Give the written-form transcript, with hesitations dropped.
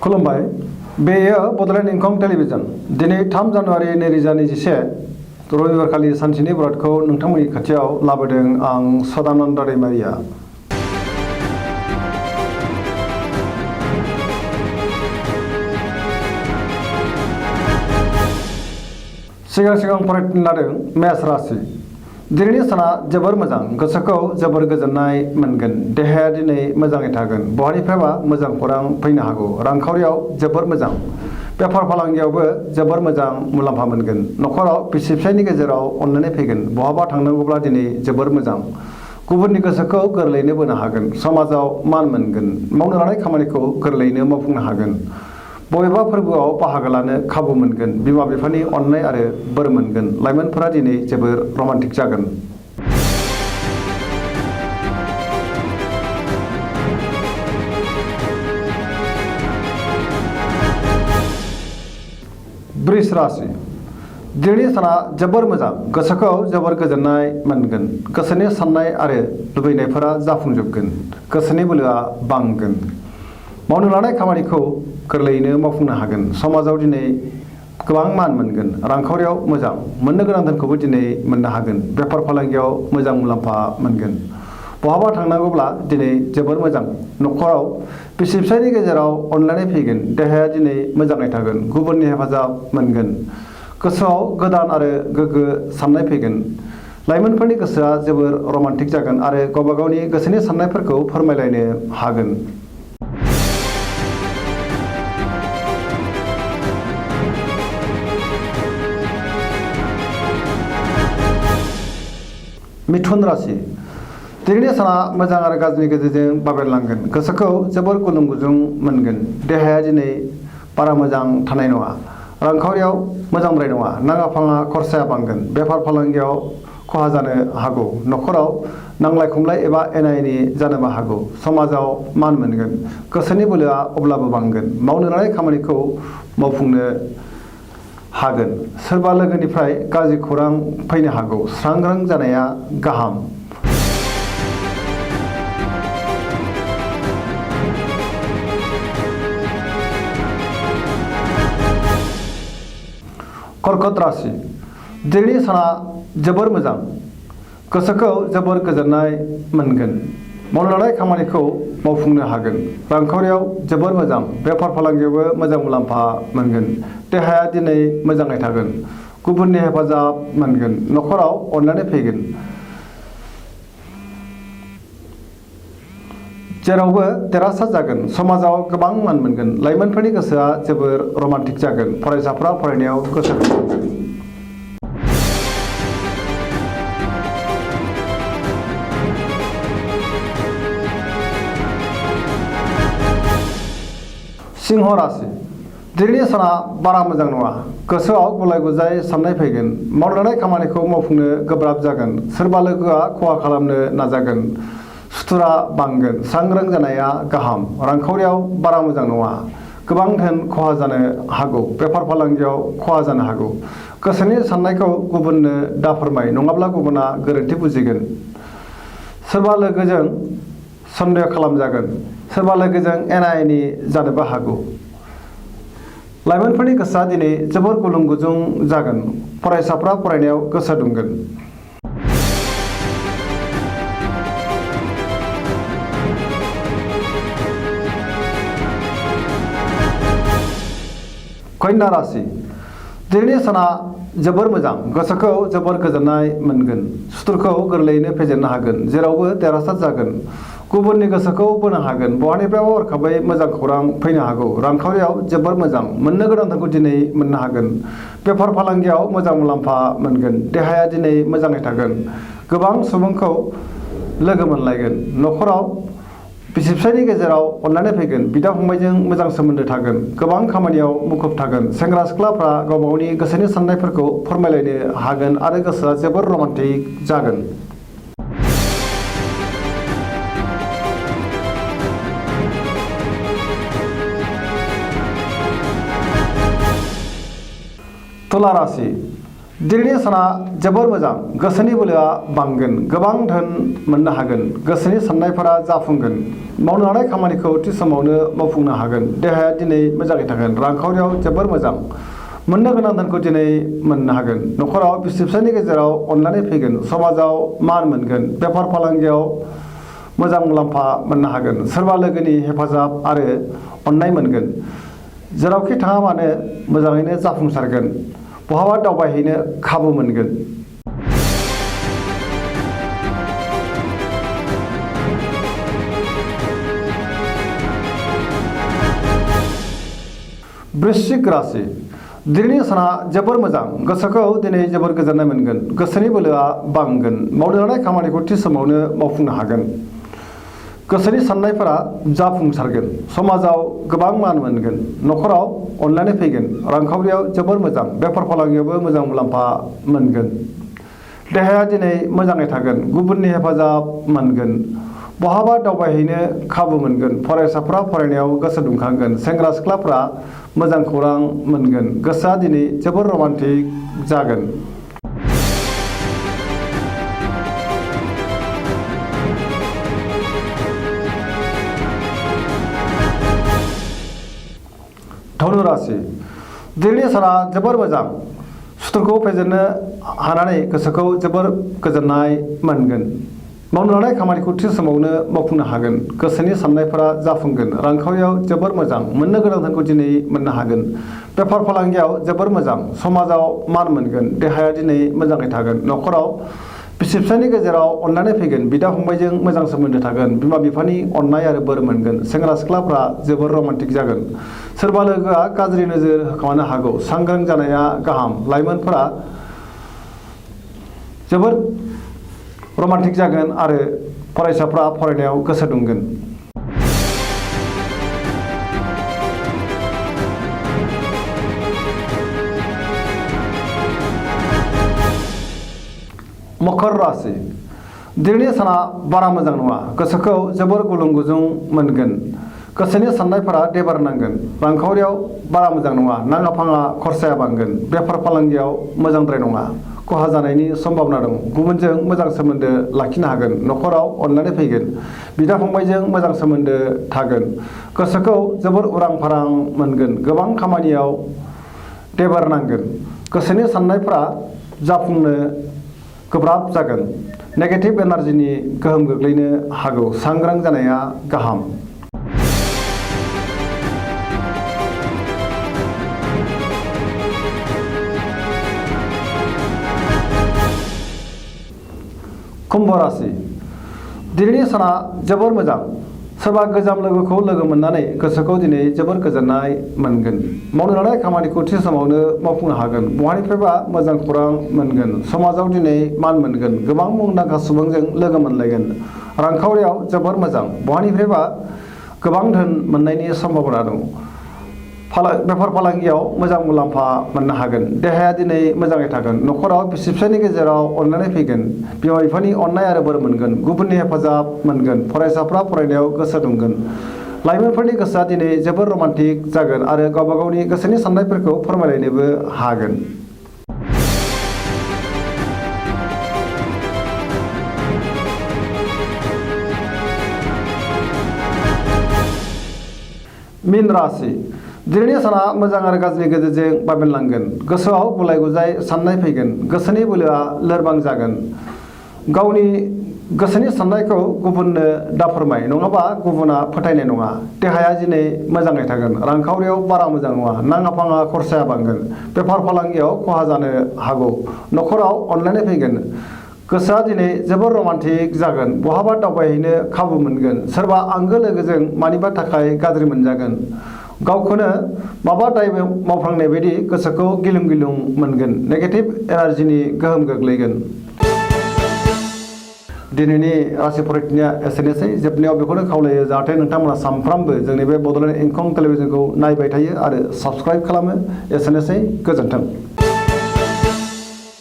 खुलुमबाय बेयो बडलेण्ड इंखं टेलिभिजन दिनै 3 जानुवारि 2021 रबिबारखालि सानसेनि बरादखौ नोंथांमोननि खाथियाव लाबोदों आं सदानन्द दैमारिया। सिगां फरायनो लादों मेष राशि। दिनैनि साना जोबोर मोजां, गोसोखौ जोबोर गोजोननाय मोनगोन, देहाया दिनै मोजाङै थागोन, बहानिफ्रायबा मोजां खौरां फैनो हागौ, रांखावरियाव जोबोर मोजां, बेफार फालांगियावबो जोबोर मोजां मुलाम्फा मोनगोन, नखराव बिसि फिसायनि गेजेराव अनलायनाय फैगोन, बहाबा थांनांगौब्ला दिनै जोबोर मोजां, गुबुननि गोसोखौ गोरलैयैनो बोनो हागोन, समाजाव मान मोनगोन, मावनो लानाय खामानिखौ गोरलैयैनो मावफुंनो हागोन, बबेबा फोरबोआव बाहागो लानो खाबु मोनगोन, बिमा बिफानि अननाय आरो बोर मोनगोन, लाइमोनफोरा दिनै जोबोर रमान्टिक जागोन। वृष राशि। दिनैनि साना जोबोर मोजां, गोसोखौ जोबोर गोजोननाय मोनगोन, गोसोनि साननाय आरो लुबैनायफोरा जाफुंजोबगोन, गोसोनि बोलोआ बांगोन, मावनो लानाय खामानिखौ गोरलैयैनो मावफुंनो हागोन, समाजाव दिनै गोबां मान मोनगोन, रांखावरियाव मोजां, मोननो गोनां धोनखौबो दिनै मोननो हागोन, बेफार फालांगियाव मोजां मुलाम्फा मोनगोन, बहाबा थांनांगौब्ला दिनै जोबोर मोजां, नखराव बिसि फिसायनि गेजेराव अनलायनाय फैगोन, देहाया दिनै मोजाङै थागोन, गुबुननि हेफाजाब मोनगोन, गोसोआव गोदान आरो गोग्गो साननाय फैगोन, लाइमोनफोरनि गोसोआ जोबोर रमान्टिक जागोन आरो गावबा गावनि गोसोनि साननायफोरखौ फोरमायलायनो हागोन। मिथुन राशि। दिनैनि साना मोजां आरो गाज्रिनि गेजेरजों बाबेरलांगोन, गोसोखौ जोबोर गुलुं गुजुं मोनगोन, देहाया दिनै बारा मोजां थानाय नङा, रांखावरियाव मोजांद्राय नङा, नाङा फाङा खरसाया बांगोन, बेफार फालांगियाव खहा जानो हागौ, नखराव नांलाय खमलाय एबा एना एनि जानोबो हागौ, समाजाव मान मोनगोन, गोसोनि बोलोआ अब्लाबो बांगोन, मावनो लानाय खामानिखौ मावफुंनो हागोन, सोरबा लोगोनिफ्राय गाज्रि खौरां फैनो हागौ, सांग्रां जानाया गाहाम। कर्कट राशि। दिनैनि साना जोबोर मोजां, गोसोखौ जोबोर गोजोननाय मोनगोन, मावनो लानाय खामानिखौ मावफुंनो हागोन, रांखावरियाव जोबोर मोजां, बेफार फालांगियावबो मोजां मुलाम्फा मोनगोन, देहाया दिनै मोजाङै थागोन, गुबुननि हेफाजाब मोनगोन, नखराव अनलायनाय फैगोन, जेरावबो देरहासार जागोन, समाजाव गोबां मान मोनगोन, लाइमोनफोरनि गोसोआ जोबोर रमान्टिक जागोन, फरायसाफ्रा फरायनायाव गोसो होगोन। सिंह राशि। दिनैनि साना बारा मोजां नङा, गोसोआव गुलाय गुजाय साननाय फैगोन, मावनो लानाय खामानिखौ मावफुंनो गोब्राब जागोन, सोरबा लोगोआ खहा खालामनो नाजागोन, सुथुरा बांगोन, सांग्रां जानाया गाहाम, रांखावरियाव बारा मोजां नङा, गोबां धोन खहा जानो हागौ, बेफार फालांगियाव खहा जानो हागौ, गोसोनि साननायखौ गुबुननो दाफोरमाय, नङाब्ला गुबुना गोरोन्थि बुजिगोन, सोरबा लोगोजों सन्देह खालामजागोन, सोरबा लोगोजों एना एनि जानोबो हागौ, लाइमोनफोरनि गोसोआ दिनै जोबोर गुलुं गुजुं जागोन, फरायसाफ्रा फरायनायाव गोसो दुंगोन। कन्या राशि। दिनैनि साना जोबोर मोजां, गोसोखौ जोबोर गोजोननाय मोनगोन, सुथुरखौ गोरलैयैनो फेजेननो हागोन, जेरावबो देरहासार जागोन, गुबुननि गोसोखौ बोनो हागोन, बहानिफ्रायबा हरखाबै मोजां खौरां फैनो हागौ, रांखावरियाव जोबोर मोजां, मोननो गोनां धोनखौ दिनै मोननो हागोन, बेफार फालांगियाव मोजां मुलाम्फा मोनगोन, देहाया दिनै मोजाङै थागोन, गोबां सुबुंखौ लोगो मोनलायगोन, नखराव बिसि फिसायनि गेजेराव अनलायनाय फैगोन, बिदा फंबायजों मोजां सोमोन्दो थागोन, गोबां खामानियाव मुखुब थागोन, सेंग्रा सिख्लाफ्रा गावबा गावनि गोसोनि साननायफोरखौ फोरमायलायनो हागोन आरो गोसोआ जोबोर रमान्टिक जागोन। तुला राशि। दिनैनि साना जोबोर मोजां गोसोनि बोलोआ बांगोन गोबां धोन मोननो हागोन गोसोनि साननायफोरा जाफुंगोन मावनो हानाय खामानिखौ थि समावनो मावफुंनो हागोन देहाया दिनै मोजाङै थागोन रांखावरियाव जोबोर मोजां मोननो गोनां धोनखौ दिनै मोननो हागोन न'खराव बिसि फिसायनि गेजेराव अनलायनाय फैगोन समाजाव मान मोनगोन बेफार फालांगियाव मोजां मुलाम्फा मोननो हागोन सोरबा लोगोनि हेफाजाब आरो अननाय मोनगोन जेरावखि थाङा मानो मोजाङैनो जाफुंसारगोन बहाबा दावबायहैनो खाबु मोनगोन वृश्चिक राशि दिनैनि साना जोबोर मोजां गोसोखौ दिनै जोबोर गोजोननाय मोनगोन गोसोनि बोलोआ बांगोन मावनो हानाय खामानिखौ थि समावनो मावफुंनो हागोन गोसोनि साननायफोरा जाफुंसारगोन समाजाव गोबां मान मोनगोन न'खराव अनलायनाय फैगोन रांखावरियाव जोबोर मोजां बेफार फालांगियावबो मोजां मुलाम्फा मोनगोन देहाया दिनै मोजाङै थागोन गुबुननि हेफाजाब मोनगोन बहाबा दावबायहैनो खाबु मोनगोन फरायसाफ्रा फरायनायाव गोसो दुंखांगोन सेंग्रा सिख्लाफ्रा मोजां खौरां मोनगोन गोसोआ दिनै जोबोर रमान्टिक जागोन धनु राशि दिनैनि साना जोबोर मोजां सुथुरखौ फेजेननो हानानै गोसोखौ जोबोर गोजोननाय मोनगोन मावनो हानाय खामानिखौ थि समावनो मावफुंनो हागोन गोसोनि साननायफोरा जाफुंगोन रांखावरियाव जोबोर मोजां मोननो गोनां धोनखौ दिनै मोननो हागोन बेफार फालांगियाव जोबोर मोजां समाजाव मान मोनगोन देहाया दिनै मोजाङै थागोन न'खराव बिसि फिसायनि गेजेराव अनलायनाय फैगोन बिदा फंबायजों मोजां सोमोन्दो थागोन बिमा बिफानि अननाय आरो बोर मोनगोन सेंग्रा सिख्लाफ्रा जोबोर रमान्टिक जागोन सोरबा लोगोआ गाज्रि नोजोर होखोमानो हागौ सांग्रां जानाया गाहाम लाइमोनफोरा जोबोर रमान्टिक जागोन आरो फरायसाफ्रा फरायनायाव गोसो दुंगोन मकर राशि दिनैनि साना बारा मोजां नङा गोसोखौ जोबोर गुलुं गुजुं मोनगोन गोसोनि साननायफोरा देबार नांगोन रांखावरियाव बारा मोजां नङा नाङा फाङा खरसाया बांगोन बेफार फालांगियाव मोजांद्राय नङा खहा जानायनि सम्भावना दं गुबुनजों मोजां सोमोन्दो लाखिनो हागोन न'खराव अनलायनाय फैगोन बिदा फंबायजों मोजां सोमोन्दो थागोन गोसोखौ जोबोर उरां फारां मोनगोन गोबां खामानियाव देबार नांगोन गोसोनि साननायफ्रा जाफुंनो गोब्राब जागोन नेगेटिभ एनार्जिनि गोहोम गोग्लैनो हागौ सांग्रां जानाया गाहाम कुम्भ राशि दिनैनि साना जोबोर मोजां सोरबा गोजाम लोगोखौ लोगो मोननानै गोसोखौ दिनै जोबोर गोजोननाय मोनगोन मावनो लानाय खामानिखौ थि समावनो मावफुंनो हागोन बहानिफ्रायबा मोजां खौरां मोनगोन समाजाव दिनै मान मोनगोन गोबां मुंदांखा सुबुंजों लोगो मोनलायगोन रांखावरियाव जोबोर मोजां बहानिफ्रायबा गोबां धोन मोननायनि सम्भावना दं बेफार फालांगियाव मोजां मुलाम्फा मोननो हागोन देहाया दिनै मोजाङै थागोन न'खराव बिसि फिसायनि गेजेराव अनलायनाय फैगोन बिमा बिफानि अननाय आरो बोर मोनगोन गुबुननि हेफाजाब मोनगोन फरायसाफ्रा फरायनायाव गोसो दुंगोन लाइमोनफोरनि गोसोआ दिनै जोबोर रमान्टिक जागोन आरो गावबा गावनि गोसोनि साननायफोरखौ फोरमायलायनोबो हागोन मीन राशि दिनैनि साना मोजां आरो गाज्रिनि गेजेरजों बाबेनलांगोन गोसोआव गुलाय गुजाय साननाय फैगोन गोसोनि बोलोआ लोरबां जागोन गावनि गोसोनि साननायखौ गुबुननो दाफोरमाय नङाबा गुबुना फोथायनाय नङा देहाया दिनै मोजाङै थागोन रांखावरियाव बारा मोजां नङा नाङा फाङा खरसाया बांगोन बेफार फालांगियाव खहा जानो हागौ न'खराव अनलायनाय फैगोन गोसोआ दिनै जोबोर रमान्टिक जागोन बहाबा दावबायहैनो खाबु मोनगोन सोरबा आंगो लोगोजों मानिबा थाखाय गाज्रि मोनजागोन गावखौनो माबा दाय मावफ्लांनाय बायदि गोसोखौ गिलुं गिलुं मोनगोन नेगेटिभ एनार्जिनि गोहोम गोग्लैगोन दिनैनि राशि फरायथिनाया एसेनोसै जोबनायाव बेखौनो खावलायो जाहाथे नोंथांमोना सानफ्रामबो जोंनि बे बड'लेण्ड इंखं टेलिभिजनखौ नायबाय थायो आरो साबस्क्राइब खालामो एसेनोसै गोजोन्थों।